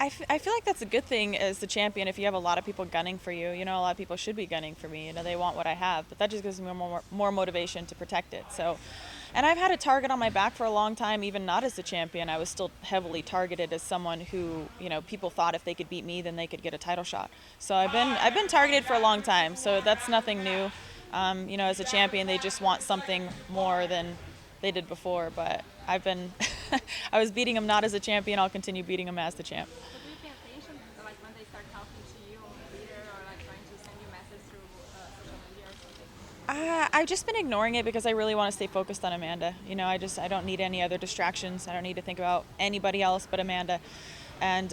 I feel like that's a good thing as the champion if you have a lot of people gunning for you. You know, a lot of people should be gunning for me. You know, they want what I have, but that just gives me more motivation to protect it. So, and I've had a target on my back for a long time, even not as the champion. I was still heavily targeted as someone who, you know, people thought if they could beat me, then they could get a title shot. So I've been targeted for a long time. So that's nothing new. You know, as a champion, they just want something more than they did before. But I've been, I was beating them not as a champion. I'll continue beating them as the champ. So do you pay attention, like when they start talking to you on Twitter or like trying to send you messages through social media or something? I've just been ignoring it because I really want to stay focused on Amanda. You know, I don't need any other distractions. I don't need to think about anybody else but Amanda. And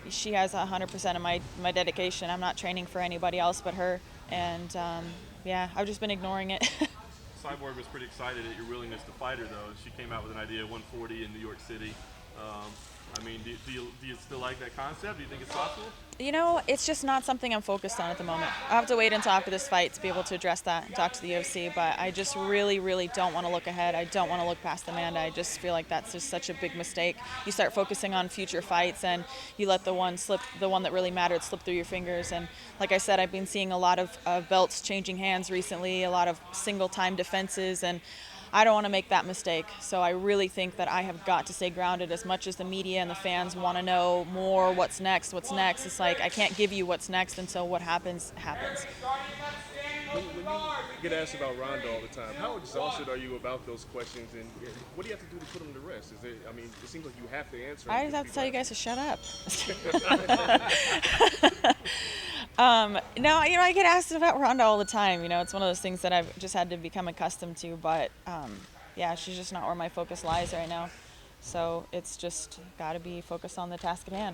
she has 100% of my dedication. I'm not training for anybody else but her. And yeah, I've just been ignoring it. Cyborg was pretty excited at your willingness to fight her, though. She came out with an idea of 140 in New York City. I mean, do you still like that concept? Do you think it's possible? You know, it's just not something I'm focused on at the moment. I'll have to wait until after this fight to be able to address that and talk to the UFC, but I just really, really don't want to look ahead. I don't want to look past Amanda. I just feel like that's just such a big mistake. You start focusing on future fights and you let the one that really mattered slip through your fingers. And like I said, I've been seeing a lot of belts changing hands recently, a lot of single-time defenses, and I don't want to make that mistake. So I really think that I have got to stay grounded as much as the media and the fans want to know more what's next. It's like I can't give you what's next until what happens. When you get asked about Ronda all the time, how exhausted are you about those questions, and what do you have to do to put them to rest? It seems like you have to answer. I just have to tell you guys to shut up. No, you know, I get asked about Ronda all the time. You know, it's one of those things that I've just had to become accustomed to. But yeah, she's just not where my focus lies right now. So it's just got to be focused on the task at hand.